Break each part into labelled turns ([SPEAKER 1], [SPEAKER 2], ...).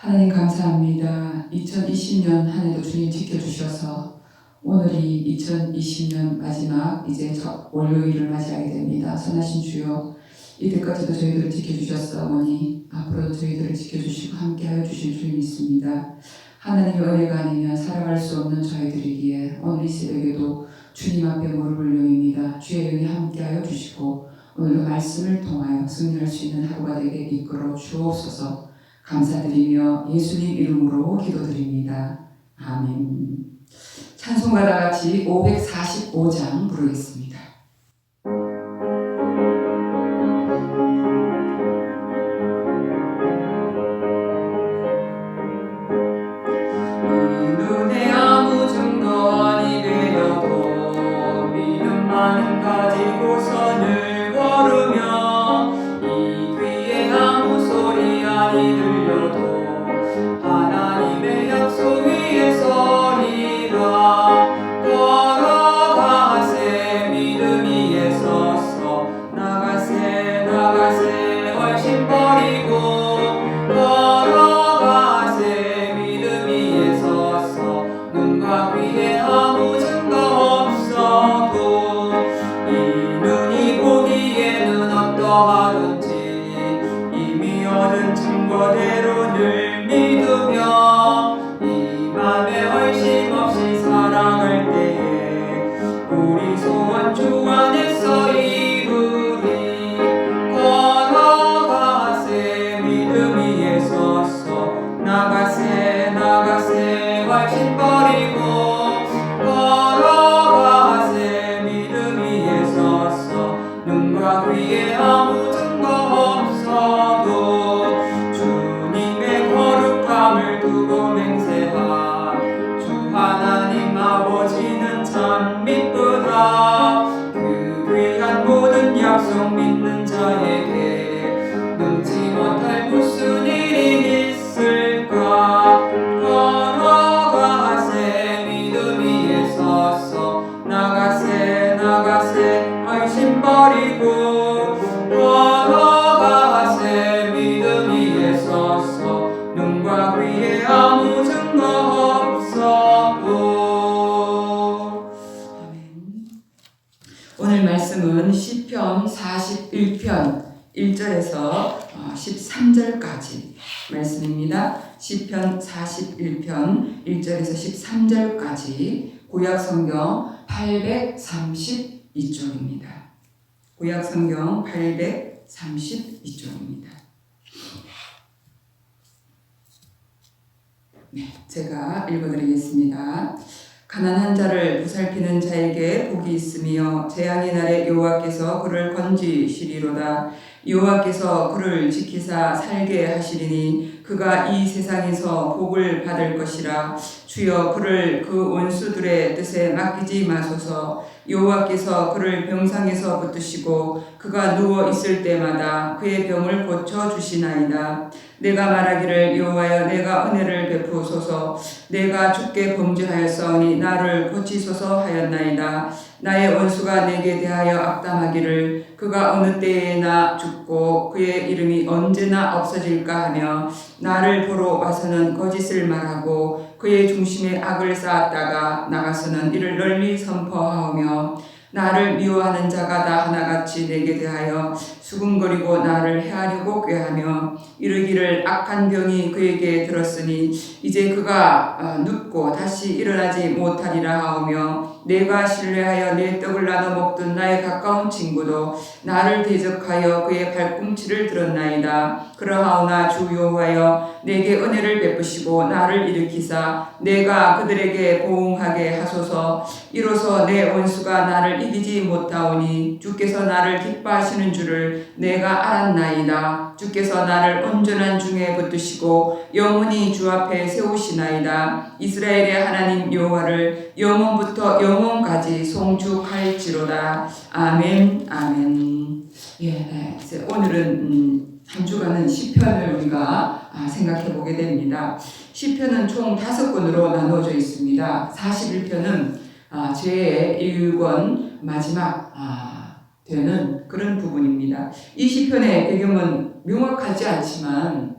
[SPEAKER 1] 하나님 감사합니다. 2020년 한 해도 주님 지켜주셔서 오늘이 2020년 마지막 이제 월요일을 맞이하게 됩니다. 선하신 주여, 이때까지도 저희들을 지켜주셨사오니 앞으로도 저희들을 지켜주시고 함께하여 주실 줄 믿습니다. 하나님의 은혜가 아니면 살아갈 수 없는 저희들이기에 오늘 이 새벽에도 주님 앞에 무릎을 올립니다. 주의 은혜 함께하여 주시고 오늘도 말씀을 통하여 승리할 수 있는 하루가 되게 이끌어 주옵소서. 감사드리며 예수님 이름으로 기도드립니다. 아멘. 찬송가 다 같이 545장 부르겠습니다. 이 눈에 아무 증거 아니 되어도 믿음만 가지고서 늘 걸으며 이 귀에 아무 소리 아니 들려도 하나님의 약속 위에 서리라. 걸어가세 믿음 위에 서서 나가세 훨씬 버리고 걸어가세 믿음 위에 서서 눈과 귀에 아무 증거 없어도 이 눈이 보기에는 어떠하든지 이미 얻은 증거대로 늘 믿으며 이 맘에 얼심 없이 살아갈 때에 우리 소원 주 안에서 이루리. 걸어가세 믿음 위에 서서 나가세 훨씬 버리고 걸어가세 믿음 위에 서서 눈과 귀에 아무 증거 없어도 주님의 거룩함을 두고 맹세하. 주 하나님 아버지는 참 믿구나. 그 귀한 모든 약속 믿는 자에게 능치 못할 무슨 일이 있을까. 걸어가세 믿음 위에 서서 나가세 훨씬 버리고 걸어가세 믿음 위에 서서 눈과 귀에 아무 증거 없어도. 아멘. 오늘 말씀은 시편 41편 1절에서 13절까지 말씀입니다. 시편 41편 1절에서 13절까지 구약성경 832쪽입니다. 구약성경 832쪽입니다. 네, 제가 읽어드리겠습니다. 가난한 자를 보살피는 자에게 복이 있으며 재앙의 날에 여호와께서 그를 건지시리로다. 여호와께서 그를 지키사 살게 하시리니 그가 이 세상에서 복을 받을 것이라. 주여 그를 그 원수들의 뜻에 맡기지 마소서. 여호와께서 그를 병상에서 붙드시고 그가 누워 있을 때마다 그의 병을 고쳐 주시나이다. 내가 말하기를 여호와여 내가 은혜를 베푸소서. 내가 주께 범죄하였사오니 나를 고치소서 하였나이다. 나의 원수가 내게 대하여 악담하기를 그가 어느 때에나 죽고 그의 이름이 언제나 없어질까 하며 나를 보러 와서는 거짓을 말하고 그의 중심에 악을 쌓았다가 나가서는 이를 널리 선포하오며 나를 미워하는 자가 다 하나같이 내게 대하여 수군거리고 나를 해하려고 꾀하며 이르기를 악한 병이 그에게 들었으니 이제 그가 눕고 다시 일어나지 못하리라 하오며 내가 신뢰하여 내 떡을 나눠 먹던 나의 가까운 친구도 나를 대적하여 그의 발꿈치를 들었나이다. 그러하오나 주 여호와여 내게 은혜를 베푸시고 나를 일으키사 내가 그들에게 보응하게 하소서. 이로써 내 원수가 나를 이기지 못하오니 주께서 나를 기뻐하시는 줄을 내가 알았나이다. 주께서 나를 온전한 중에 붙드시고 영원히 주 앞에 세우시나이다. 이스라엘의 하나님 여호와를 영원부터 영원까지 송축할지로다. 아멘. 아멘. 예, 오늘은 한 주간은 시편을 우리가 생각해 보게 됩니다. 시편은 총 5권으로 나누어져 있습니다. 41편은 제1권 마지막 되는 그런 부분입니다. 이 시편의 배경은 명확하지 않지만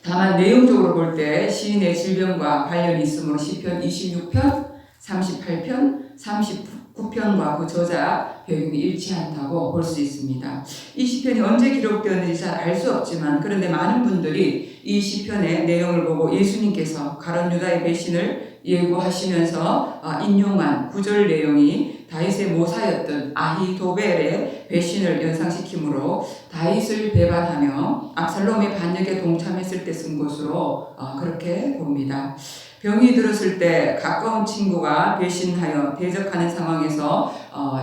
[SPEAKER 1] 다만 내용적으로 볼 때 시인의 질병과 관련이 있으므로 시편 26편, 38편, 39편과 그 저자 배경이 일치 않다고 볼 수 있습니다. 이 시편이 언제 기록되었는지 잘 알 수 없지만 그런데 많은 분들이 이 시편의 내용을 보고 예수님께서 가룟 유다의 배신을 예고하시면서 인용한 구절 내용이 다윗의 모사였던 아히도벨의 배신을 연상시키므로 다윗을 배반하며 압살롬의 반역에 동참했을 때 쓴 것으로 그렇게 봅니다. 병이 들었을 때 가까운 친구가 배신하여 대적하는 상황에서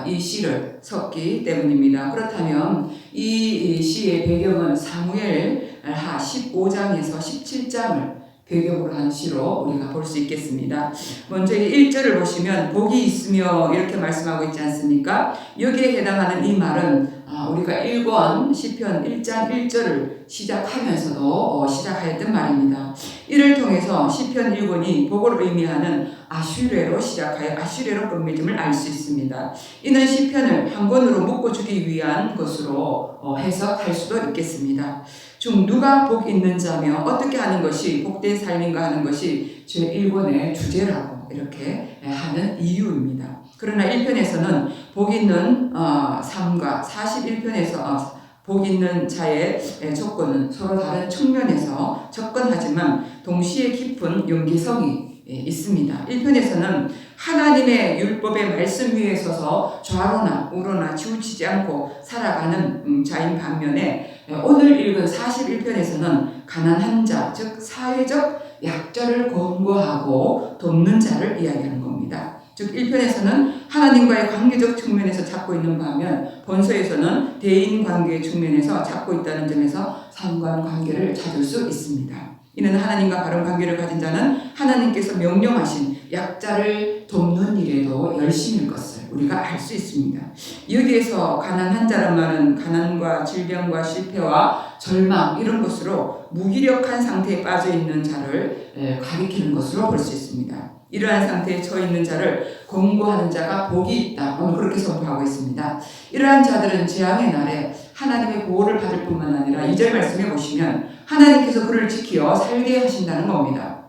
[SPEAKER 1] 이 시를 썼기 때문입니다. 그렇다면 이 시의 배경은 사무엘하 15장에서 17장을 배경으로 한 시로 우리가 볼 수 있겠습니다. 먼저 1절을 보시면 복이 있으며 이렇게 말씀하고 있지 않습니까? 여기에 해당하는 이 말은 우리가 1권 시편 1장 1절을 시작하면서도 시작하였던 말입니다. 이를 통해서 시편 1권이 복을 의미하는 아슈레로 시작하여 아슈레로 끝맺음을 알 수 있습니다. 이는 시편을 한 권으로 묶어주기 위한 것으로 해석할 수도 있겠습니다. 중 누가 복 있는 자며 어떻게 하는 것이 복된 삶인가 하는 것이 제1권의 주제라고 이렇게 하는 이유입니다. 그러나 1편에서는 복 있는 삶과 41편에서 복 있는 자의 조건은 서로 다른 측면에서 접근하지만 동시에 깊은 연계성이 있습니다. 1편에서는 하나님의 율법의 말씀 위에 서서 좌로나 우로나 치우치지 않고 살아가는 자인 반면에 오늘 읽은 41편에서는 가난한 자, 즉 사회적 약자를 권고하고 돕는 자를 이야기하는 겁니다. 즉 1편에서는 하나님과의 관계적 측면에서 찾고 있는 반면 본서에서는 대인관계의 측면에서 찾고 있다는 점에서 상관관계를 찾을 수 있습니다. 이는 하나님과 바른 관계를 가진 자는 하나님께서 명령하신 약자를 돕는 일에도 열심일 것을 우리가 알 수 있습니다. 여기에서 가난한 자란 말은 가난과 질병과 실패와 절망 이런 것으로 무기력한 상태에 빠져 있는 자를 가리키는 것으로 볼 수 있습니다. 이러한 상태에 처해 있는 자를 권고하는 자가 복이 있다. 오늘 그렇게 선포하고 있습니다. 이러한 자들은 재앙의 날에 하나님의 보호를 받을 뿐만 아니라 2절 말씀해 보시면 하나님께서 그를 지키어 살게 하신다는 겁니다.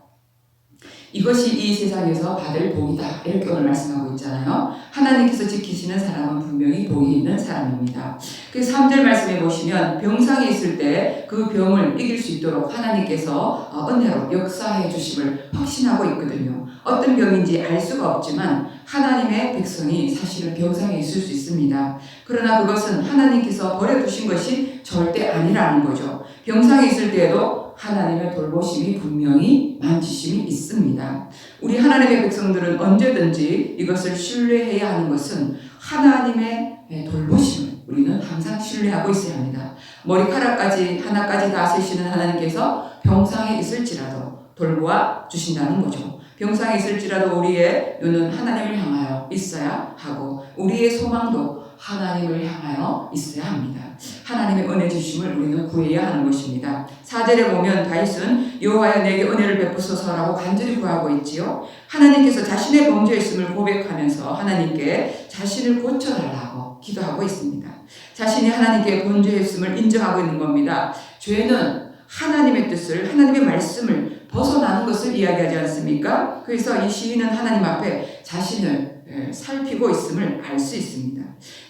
[SPEAKER 1] 이것이 이 세상에서 받을 복이다. 이렇게 오늘 말씀하고 있잖아요. 하나님께서 지키시는 사람은 분명히 복이 있는 사람입니다. 그래서 3절 말씀해 보시면 병상에 있을 때 그 병을 이길 수 있도록 하나님께서 은혜로 역사해 주심을 확신하고 있거든요. 어떤 병인지 알 수가 없지만 하나님의 백성이 사실은 병상에 있을 수 있습니다. 그러나 그것은 하나님께서 버려두신 것이 절대 아니라는 거죠. 병상에 있을 때에도 하나님의 돌보심이 분명히 만지심이 있습니다. 우리 하나님의 백성들은 언제든지 이것을 신뢰해야 하는 것은 하나님의 돌보심을 우리는 항상 신뢰하고 있어야 합니다. 머리카락까지 하나까지 다 세시는 하나님께서 병상에 있을지라도 돌보아 주신다는 거죠. 병상에 있을지라도 우리의 눈은 하나님을 향하여 있어야 하고 우리의 소망도 하나님을 향하여 있어야 합니다. 하나님의 은혜 주심을 우리는 구해야 하는 것입니다. 4절에 보면 다윗은 여호와여 내게 은혜를 베푸소서라고 간절히 구하고 있지요. 하나님께서 자신의 범죄했음을 고백하면서 하나님께 자신을 고쳐달라고 기도하고 있습니다. 자신이 하나님께 범죄했음을 인정하고 있는 겁니다. 죄는 하나님의 뜻을 하나님의 말씀을 벗어나는 것을 이야기하지 않습니까? 그래서 이 시인은 하나님 앞에 자신을 살피고 있음을 알 수 있습니다.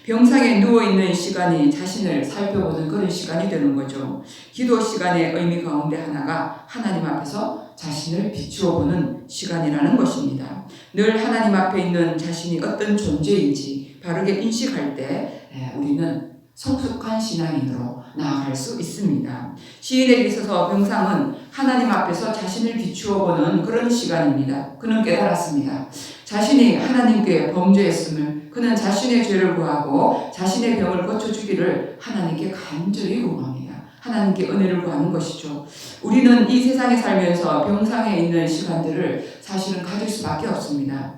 [SPEAKER 1] 병상에 누워있는 시간이 자신을 살펴보는 그런 시간이 되는 거죠. 기도 시간의 의미 가운데 하나가 하나님 앞에서 자신을 비추어 보는 시간이라는 것입니다. 늘 하나님 앞에 있는 자신이 어떤 존재인지 바르게 인식할 때 우리는 성숙한 신앙인으로 나아갈 수 있습니다. 시인에게 있어서 병상은 하나님 앞에서 자신을 비추어 보는 그런 시간입니다. 그는 깨달았습니다. 자신이 하나님께 범죄했음을 그는 자신의 죄를 구하고 자신의 병을 고쳐주기를 하나님께 간절히 구합니다. 하나님께 은혜를 구하는 것이죠. 우리는 이 세상에 살면서 병상에 있는 시간들을 사실은 가질 수밖에 없습니다.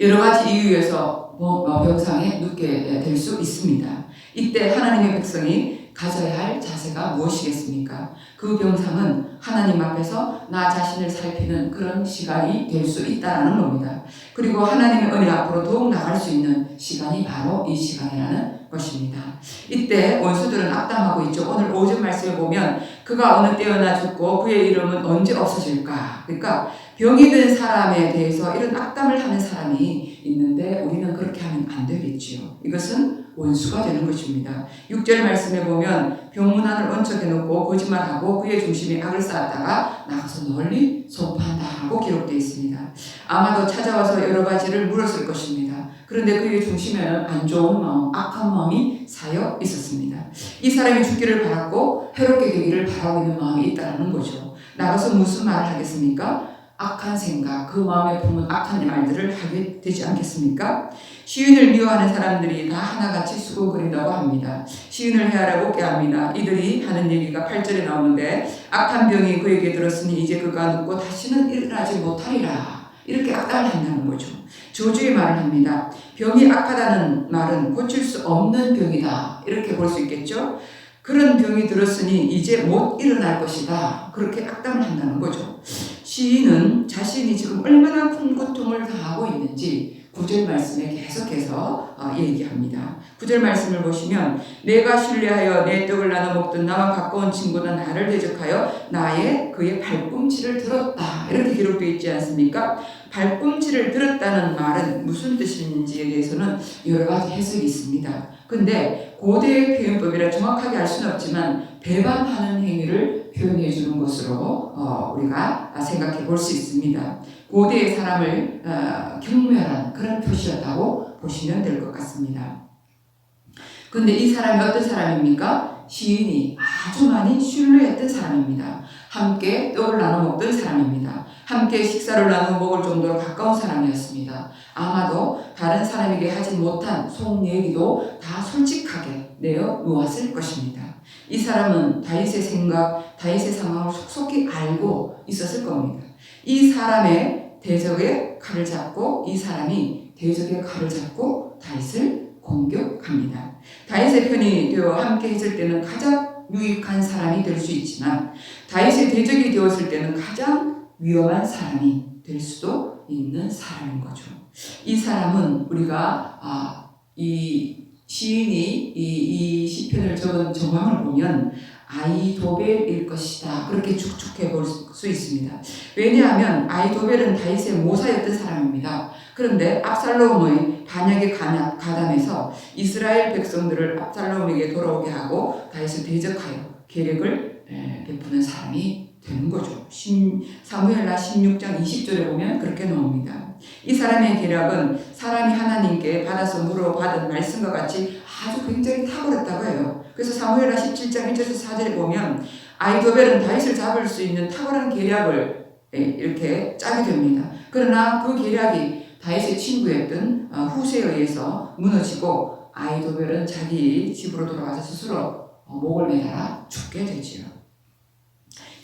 [SPEAKER 1] 여러 가지 이유에서 병상에 눕게 될 수 있습니다. 이때 하나님의 백성이 가져야 할 자세가 무엇이겠습니까? 그 병상은 하나님 앞에서 나 자신을 살피는 그런 시간이 될 수 있다는 겁니다. 그리고 하나님의 은혜 앞으로 더욱 나갈 수 있는 시간이 바로 이 시간이라는 것입니다. 이때 원수들은 악담하고 있죠. 오늘 5절 말씀을 보면 그가 어느 때여나 죽고 그의 이름은 언제 없어질까? 그러니까 병이 든 사람에 대해서 이런 악담을 하는 사람이 있는데 우리는 그렇게 하면 안 되겠지요. 이것은 원수가 되는 것입니다. 6절 말씀에 보면 병문안을 언척해 놓고 거짓말하고 그의 중심에 악을 쌓았다가 나가서 널리 선포한다 하고 기록되어 있습니다. 아마도 찾아와서 여러 가지를 물었을 것입니다. 그런데 그의 중심에는 안 좋은 마음, 악한 마음이 쌓여 있었습니다. 이 사람이 죽기를 바랐고 해롭게 되기를 바라고 있는 마음이 있다는 거죠. 나가서 무슨 말을 하겠습니까? 악한 생각, 그 마음에 품은 악한 말들을 하게 되지 않겠습니까? 시인을 미워하는 사람들이 다 하나같이 수군거린다고 합니다. 시인을 해하라고 꾀합니다. 이들이 하는 얘기가 8절에 나오는데 악한 병이 그에게 들었으니 이제 그가 눕고 다시는 일어나지 못하리라. 이렇게 악담을 한다는 거죠. 저주의 말을 합니다. 병이 악하다는 말은 고칠 수 없는 병이다. 이렇게 볼 수 있겠죠. 그런 병이 들었으니 이제 못 일어날 것이다. 그렇게 악담을 한다는 거죠. 시인은 자신이 지금 얼마나 큰 고통을 당하고 있는지 9절 말씀에 계속해서 얘기합니다. 9절 말씀을 보시면 내가 신뢰하여 내 떡을 나눠 먹던 나와 가까운 친구는 나를 대적하여 그의 발꿈치를 들었다. 이렇게 기록되어 있지 않습니까? 발꿈치를 들었다는 말은 무슨 뜻인지에 대해서는 여러 가지 해석이 있습니다. 근데 고대의 표현법이라 정확하게 알 수는 없지만 배반하는 행위를 표현해 주는 것으로 우리가 생각해 볼 수 있습니다. 고대의 사람을 경멸한 그런 표시였다고 보시면 될 것 같습니다. 근데 이 사람이 어떤 사람입니까? 시인이 아주 많이 신뢰했던 사람입니다. 함께 떡을 나눠 먹던 사람입니다. 함께 식사를 나눠 먹을 정도로 가까운 사람이었습니다. 아마도 다른 사람에게 하지 못한 속 얘기도 다 솔직하게 내어 놓았을 것입니다. 이 사람은 다윗의 생각, 다윗의 상황을 속속히 알고 있었을 겁니다. 이 사람의 대적의 칼을 잡고 이 사람이 대적의 칼을 잡고 다윗을 공격합니다. 다윗의 편이 되어 함께 했을 때는 가장 유익한 사람이 될 수 있지만 다윗의 대적이 되었을 때는 가장 위험한 사람이 될 수도 있는 사람인 거죠. 이 사람은 우리가 이 시인이 이 시편을 적은 정황을 보면 아이도벨일 것이다. 그렇게 추측해 볼 수 있습니다. 왜냐하면 아이도벨은 다윗의 모사였던 사람입니다. 그런데 압살롬의 반역에 가담해서 이스라엘 백성들을 압살롬에게 돌아오게 하고 다윗을 대적하여 계략을 베푸는 사람이 되는 거죠. 사무엘하 16장 20절에 보면 그렇게 나옵니다. 이 사람의 계략은 사람이 하나님께 받아서 물어받은 말씀과 같이 아주 굉장히 탁월했다고 해요. 그래서 사무엘하 17장 1절에서 4절에 보면 아이도벨은 다윗을 잡을 수 있는 탁월한 계략을 이렇게 짜게 됩니다. 그러나 그 계략이 다윗의 친구였던 후세에 의해서 무너지고 아이도벨은 자기 집으로 돌아가서 스스로 목을 매달아 죽게 되지요.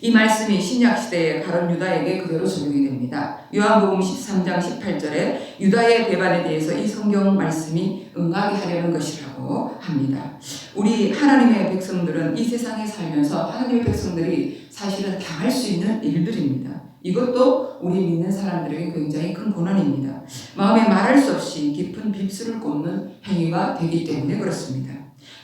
[SPEAKER 1] 이 말씀이 신약시대의 가룟 유다에게 그대로 적용이 됩니다. 요한복음 13장 18절에 유다의 배반에 대해서 이 성경 말씀이 응하게 하려는 것이라고 합니다. 우리 하나님의 백성들은 이 세상에 살면서 하나님의 백성들이 사실은 당할 수 있는 일들입니다. 이것도 우리 믿는 사람들에게 굉장히 큰 고난입니다. 마음에 말할 수 없이 깊은 빕스를 꽂는 행위가 되기 때문에 그렇습니다.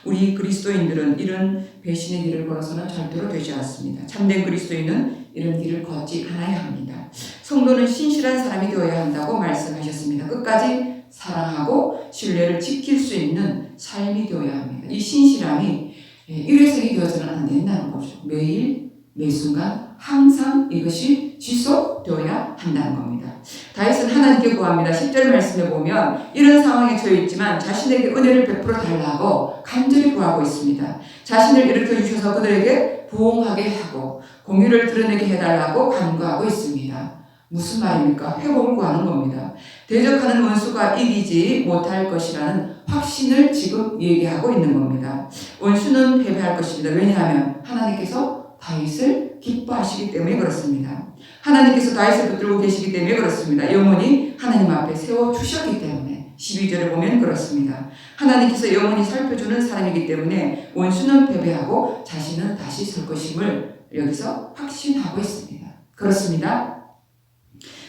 [SPEAKER 1] 우리 그리스도인들은 이런 배신의 길을 걸어서는 절대로 되지 않습니다. 참된 그리스도인은 이런 길을 걷지 않아야 합니다. 성도는 신실한 사람이 되어야 한다고 말씀하셨습니다. 끝까지 사랑하고 신뢰를 지킬 수 있는 삶이 되어야 합니다. 이 신실함이 일회성이 되어서는 안 된다는 거죠. 매일 매순간 항상 이것이 지속되어야 한다는 겁니다. 다윗은 하나님께 구합니다. 10절 말씀에 보면 이런 상황에 처해 있지만 자신에게 은혜를 베풀어 달라고 간절히 구하고 있습니다. 자신을 일으켜 주셔서 그들에게 부응하게 하고 공의를 드러내게 해달라고 간구하고 있습니다. 무슨 말입니까? 회복을 구하는 겁니다. 대적하는 원수가 이기지 못할 것이라는 확신을 지금 얘기하고 있는 겁니다. 원수는 패배할 것입니다. 왜냐하면 하나님께서 다윗을 기뻐하시기 때문에 그렇습니다. 하나님께서 다윗을 붙들고 계시기 때문에 그렇습니다. 영원히 하나님 앞에 세워주셨기 때문에 12절에 보면 그렇습니다. 하나님께서 영원히 살펴주는 사람이기 때문에 원수는 패배하고 자신은 다시 설 것임을 여기서 확신하고 있습니다. 그렇습니다.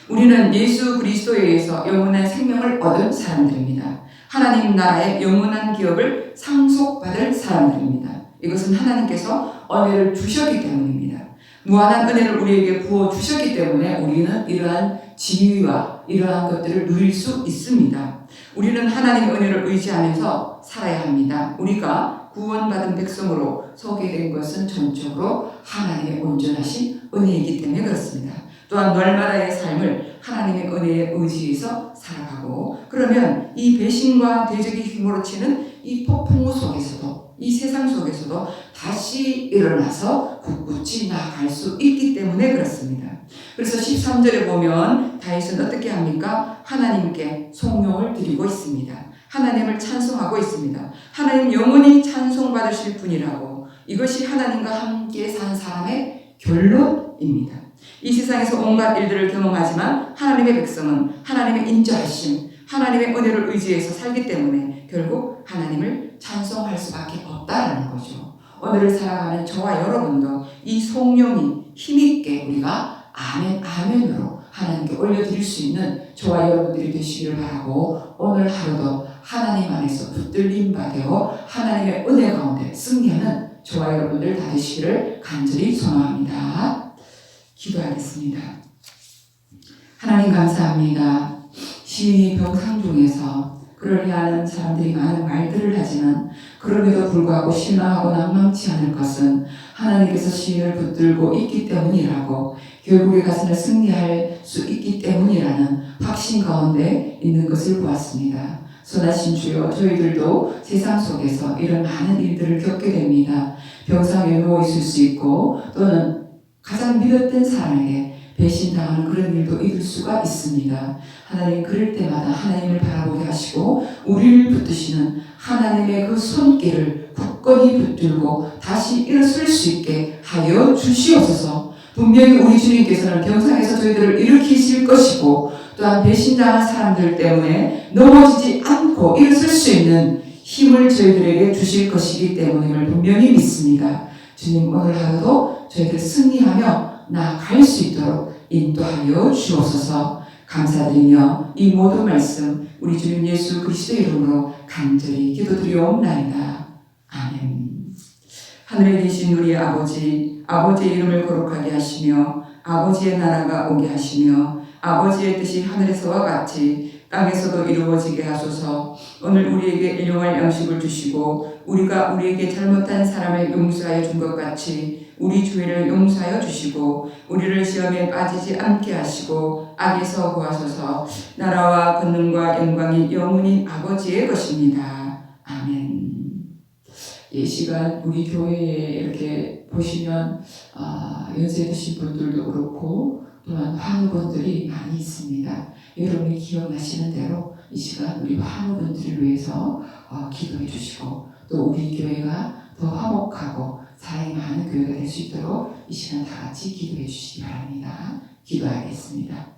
[SPEAKER 1] 우리는 예수 그리스도에 의해서 영원한 생명을 얻은 사람들입니다. 하나님 나라의 영원한 기업을 상속받을 사람들입니다. 이것은 하나님께서 은혜를 주셨기 때문입니다. 무한한 은혜를 우리에게 부어주셨기 때문에 우리는 이러한 지위와 이러한 것들을 누릴 수 있습니다. 우리는 하나님의 은혜를 의지하면서 살아야 합니다. 우리가 구원받은 백성으로 소개된 것은 전적으로 하나님의 온전하신 은혜이기 때문에 그렇습니다. 또한 날마다의 삶을 하나님의 은혜에 의지해서 살아가고, 그러면 이 배신과 대적의 힘으로 치는 이 폭풍우 속에서도, 이 세상 속에서도 다시 일어나서 굳굳이 나아갈 수 있기 때문에 그렇습니다. 그래서 13절에 보면 다윗은 어떻게 합니까? 하나님께 송영을 드리고 있습니다. 하나님을 찬송하고 있습니다. 하나님 영원히 찬송받으실 분이라고, 이것이 하나님과 함께 산 사람의 결론입니다. 이 세상에서 온갖 일들을 경험하지만 하나님의 백성은 하나님의 인자하심, 하나님의 은혜를 의지해서 살기 때문에 결국 하나님을 찬송할 수밖에 없다라는 거죠. 오늘을 살아가는 저와 여러분도 이 성령이 힘있게 우리가 아멘 아멘으로 하나님께 올려드릴 수 있는 저와 여러분들이 되시기를 바라고, 오늘 하루도 하나님 안에서 붙들림 받아 하나님의 은혜 가운데 승리하는 저와 여러분들 다 되시기를 간절히 소망합니다. 기도하겠습니다. 하나님 감사합니다. 시인이 병상 중에서 그를 위하는 사람들이 많은 말들을 하지만 그럼에도 불구하고 실망하고 낭망치 않을 것은 하나님께서 시인을 붙들고 있기 때문이라고, 결국에 가서는 승리할 수 있기 때문이라는 확신 가운데 있는 것을 보았습니다. 선하신 주여, 저희들도 세상 속에서 이런 많은 일들을 겪게 됩니다. 병상에 누워 있을 수 있고 또는 가장 믿었던 사람에게 배신당하는 그런 일도 있을 수가 있습니다. 하나님, 그럴 때마다 하나님을 바라보게 하시고 우리를 붙드시는 하나님의 그 손길을 굳건히 붙들고 다시 일어설 수 있게 하여 주시옵소서. 분명히 우리 주님께서는 병상에서 저희들을 일으키실 것이고, 또한 배신당한 사람들 때문에 넘어지지 않고 일어설 수 있는 힘을 저희들에게 주실 것이기 때문임을 분명히 믿습니다. 주님, 오늘 하루도 저희들 승리하며 나아갈 수 있도록 인도하여 주옵소서. 감사드리며 이 모든 말씀 우리 주님 예수 그리스도의 이름으로 간절히 기도드리옵나이다. 아멘. 하늘에 계신 우리 아버지, 아버지의 이름을 거룩하게 하시며 아버지의 나라가 오게 하시며 아버지의 뜻이 하늘에서와 같이 땅에서도 이루어지게 하소서. 오늘 우리에게 일용할 양식을 주시고 우리가 우리에게 잘못한 사람을 용서하여 준 것 같이 우리 주의를 용서하여 주시고 우리를 시험에 빠지지 않게 하시고 악에서 구하소서. 나라와 권능과 영광이 영원히 아버지의 것입니다. 아멘. 이 시간 우리 교회에 이렇게 보시면 연세 드신 분들도 그렇고 또한 환우분들이 많이 있습니다. 여러분이 기억나시는 대로 이 시간 우리 환우분들을 위해서 기도해 주시고, 또 우리 교회가 더 화목하고 사랑이 많은 교회가 될 수 있도록 이 시간 다 같이 기도해 주시기 바랍니다. 기도하겠습니다.